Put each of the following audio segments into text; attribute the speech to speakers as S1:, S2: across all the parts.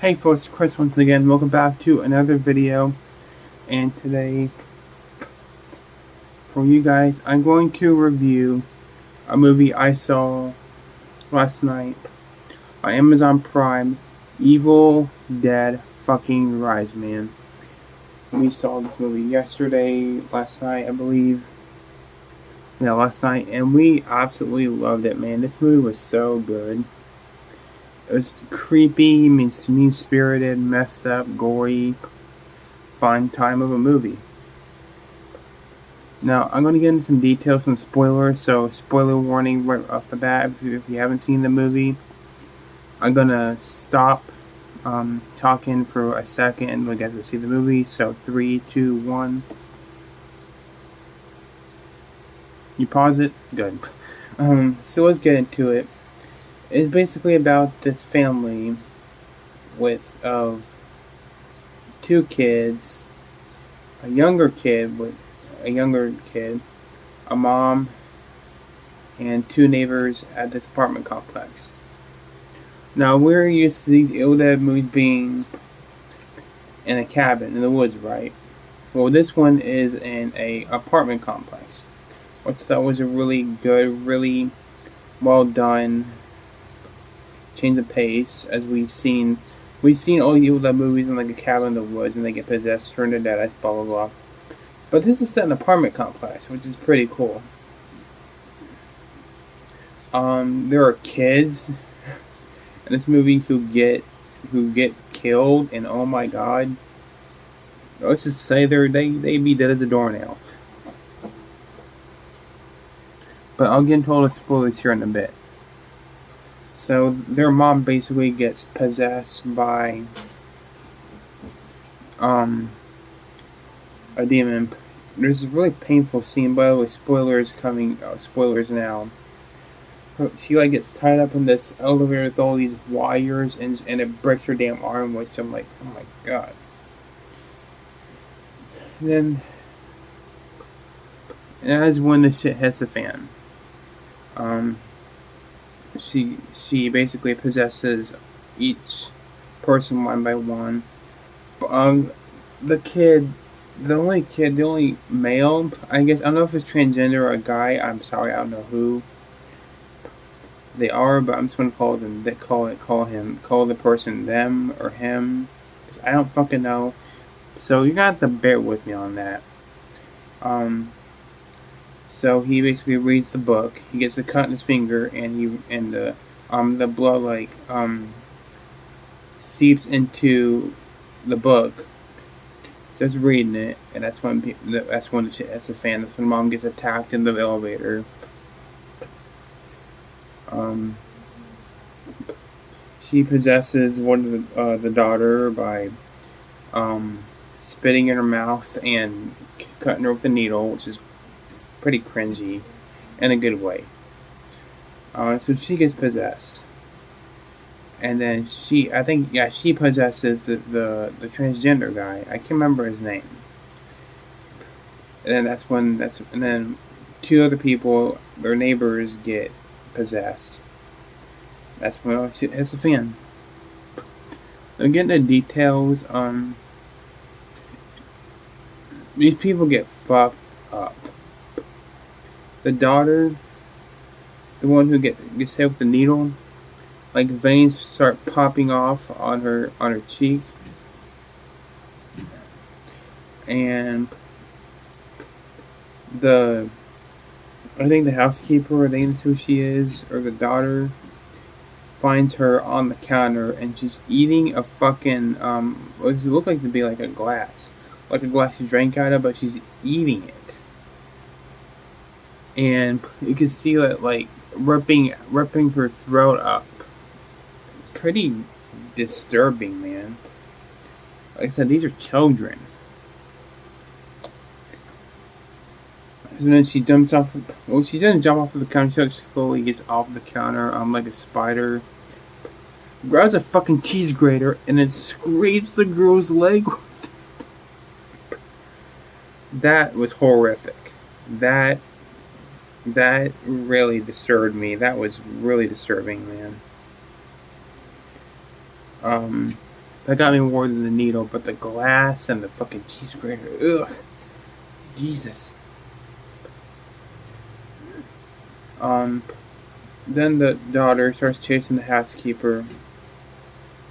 S1: Hey folks, Chris once again. Welcome back to another video. And today, for you guys, I'm going to review a movie I saw last night on Amazon Prime, Evil Dead fucking Rise, man. We saw this movie last night, I believe. Yeah, last night, and we absolutely loved it, man. This movie was so good. It was creepy, mean-spirited, messed up, gory, fun time of a movie. Now, I'm going to get into some details and spoilers, so spoiler warning right off the bat if you haven't seen the movie. I'm going to stop talking for a second and you guys will see the movie. So 3, 2, 1. You pause it? Good. So let's get into it. It's basically about this family of 2 kids, a younger kid, a mom, and 2 neighbors at this apartment complex. Now, we're used to these Evil Dead movies being in a cabin in the woods, right? Well, this one is in a apartment complex, which I thought was a really good, really well done change of pace. As we've seen all Evil Dead movies in like a cabin in the woods and they get possessed, turned to dead, blah blah blah. But this is set in an apartment complex, which is pretty cool. There are kids in this movie who get killed, and oh my god, let's just say they be dead as a doornail. But I'll get into all the spoilers here in a bit. So their mom basically gets possessed by a demon. There's a really painful scene, by the way. Spoilers now. She like gets tied up in this elevator with all these wires, and it breaks her damn arm, which I'm like, oh my god. And then, as when the shit hits the fan, she basically possesses each person one by one. The only male, I guess, I don't know if it's transgender or a guy. I'm sorry, I don't know who they are, but I'm just gonna call the person them or him, because I don't fucking know. So you got to bear with me on that. So he basically reads the book. He gets a cut in his finger, and the blood seeps into the book. Just reading it, and that's when the shit hits the fan. That's when mom gets attacked in the elevator. She possesses one of the daughter by spitting in her mouth and cutting her with a needle, which is pretty cringy in a good way. So she gets possessed, and then she possesses the transgender guy. I can't remember his name. And then 2 other people, their neighbors, get possessed. That's when it hits the fan. Again, the details. These people get fucked up. The daughter, the one who gets hit with the needle, like veins start popping off on her cheek, and I think the housekeeper, I think that's who she is, or the daughter, finds her on the counter, and she's eating a fucking what does it look like to be like a glass she drank out of, but she's eating it, and you can see that like ripping her throat up. Pretty disturbing, man. Like I said, these are children. And then she jumps off. Well, she doesn't jump off of the counter. She slowly gets off the counter, like a spider. Grabs a fucking cheese grater and then scrapes the girl's leg with it. That was horrific. That really disturbed me. That was really disturbing, man. That got me more than the needle, but the glass and the fucking cheese grater. Ugh. Jesus. Then the daughter starts chasing the housekeeper.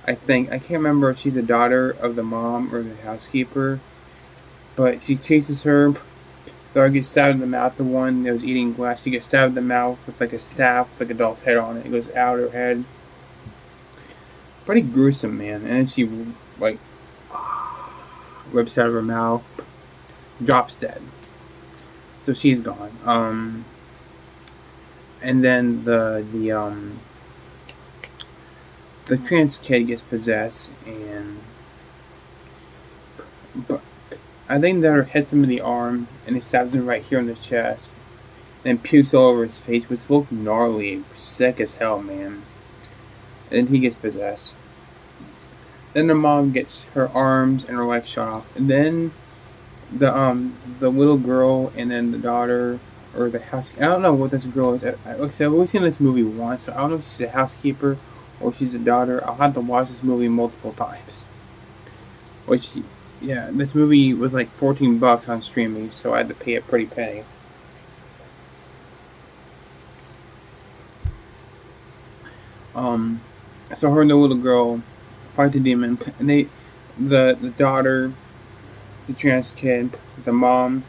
S1: I can't remember if she's a daughter of the mom or the housekeeper, but she chases her. The daughter gets stabbed in the mouth. The one that was eating glass, she gets stabbed in the mouth with like a staff with like a doll's head on it. It goes out her head. Pretty gruesome, man. And then she like rips out of her mouth, drops dead. So she's gone. And then the trans kid gets possessed, but I think that her hits him in the arm, and he stabs him right here in the chest, and pukes all over his face, which looked gnarly, sick as hell, man. And he gets possessed. Then the mom gets her arms and her legs shot off, and then the little girl and then the daughter or the house. I don't know what this girl is. Like I said, I've only seen this movie once, so I don't know if she's a housekeeper or she's a daughter. I'll have to watch this movie multiple times. Which, yeah, this movie was like $14 on streaming, so I had to pay a pretty penny. So her and the little girl fight the demon, and the daughter, the trans kid, the mom,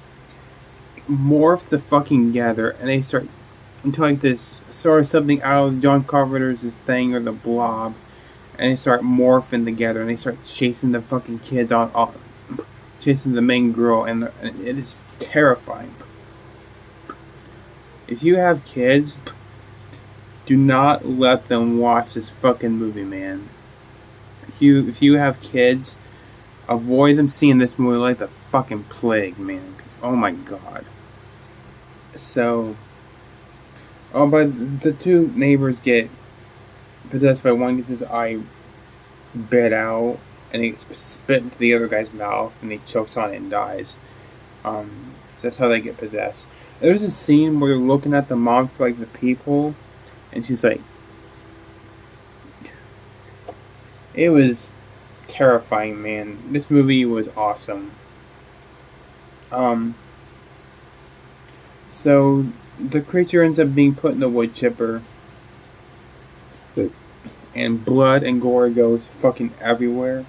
S1: morph the fucking together, and they start into like this sort of something out of John Carpenter's The Thing or The Blob, and they start morphing together, and they start chasing the fucking kids chasing the main girl, and it is terrifying. If you have kids, do not let them watch this fucking movie, man. If you have kids, avoid them seeing this movie like the fucking plague, man. Cause, oh my god. So, but the two neighbors get possessed by one, gets his eye bit out, and he spit into the other guy's mouth, and he chokes on it and dies. So that's how they get possessed. There's a scene where they're looking at the mom for like the people, and she's like, it was terrifying, man. This movie was awesome. So the creature ends up being put in the wood chipper, and blood and gore goes fucking everywhere.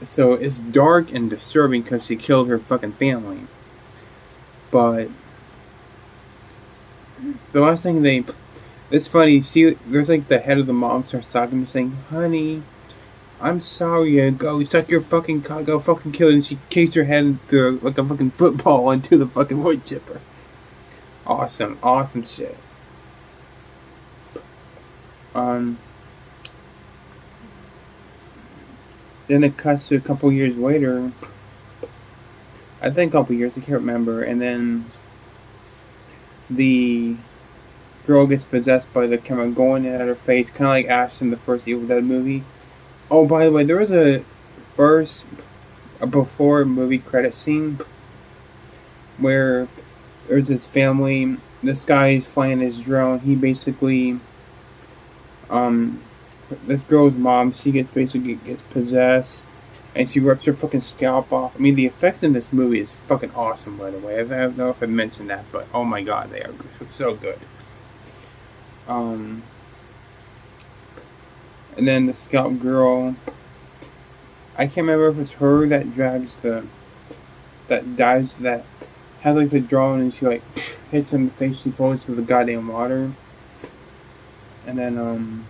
S1: So it's dark and disturbing because she killed her fucking family. But the last thing it's funny, there's like the head of the mom starts talking to saying, honey, I'm sorry, go suck your fucking cock, go fucking kill it, and she kicks her head through like a fucking football into the fucking wood chipper. Awesome shit. Then it cuts to a couple years later. I think a couple years, I can't remember, and then the girl gets possessed by the camera going in at her face, kind of like Ash in the first Evil Dead movie. Oh, by the way, there was a before movie credit scene where there's this family. This guy is flying his drone. He basically, this girl's mom, she gets possessed, and she rips her fucking scalp off. I mean, the effects in this movie is fucking awesome, by the way. I don't know if I mentioned that, but oh my god, they are so good. And then the scalp girl, I can't remember if it's her that has like the drone, and she like hits him in the face, she falls into the goddamn water. And then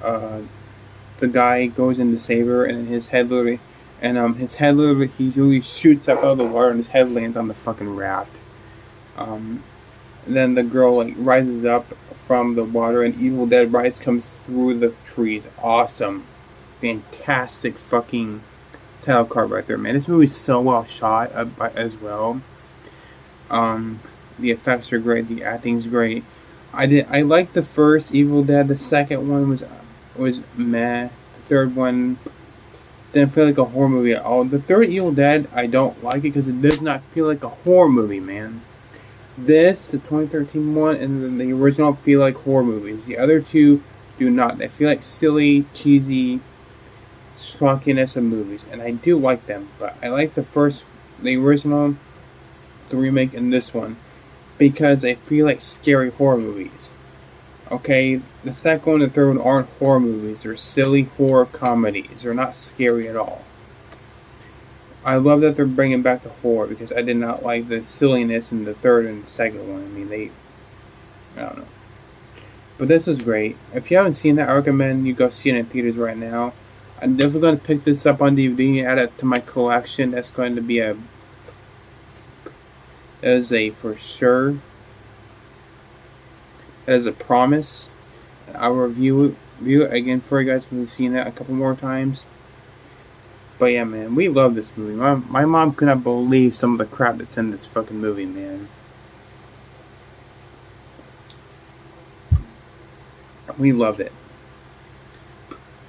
S1: the guy goes in to save her, and his head literally he literally shoots up out of the water, and his head lands on the fucking raft. And then the girl like rises up from the water, and Evil Dead Rise comes through the trees. Awesome, fantastic fucking title card right there, man. This movie's so well shot as well. The effects are great, the acting's great. I liked the first Evil Dead. The second one was meh. The third one didn't feel like a horror movie at all. The third Evil Dead, I don't like it because it does not feel like a horror movie, man. This, the 2013 one, and the original feel like horror movies. The other two do not. They feel like silly, cheesy schlockiness of movies, and I do like them, but I like the original, the remake, and this one because they feel like scary horror movies. Okay, the second one and the third one aren't horror movies, they're silly horror comedies. They're not scary at all. I love that they're bringing back the horror because I did not like the silliness in the third and second one. I mean, I don't know. But this is great. If you haven't seen that, I recommend you go see it in theaters right now. I'm definitely going to pick this up on DVD and add it to my collection. That is a for sure. That is a promise. I'll review it again for you guys when you've seen it a couple more times. But yeah, man, we love this movie. My mom could not believe some of the crap that's in this fucking movie, man. We love it.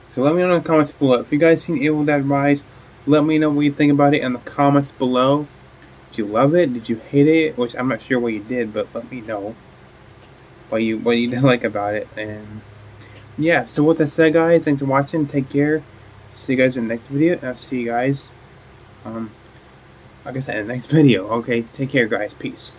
S1: So let me know in the comments below. If you guys seen Evil Dead Rise, let me know what you think about it in the comments below. Did you love it? Did you hate it? Which I'm not sure what you did, but let me know what you didn't like about it. And yeah, so with that said, guys, thanks for watching. Take care. See you guys in the next video. And I'll see you guys, like I said, in the next video. Okay, take care, guys. Peace.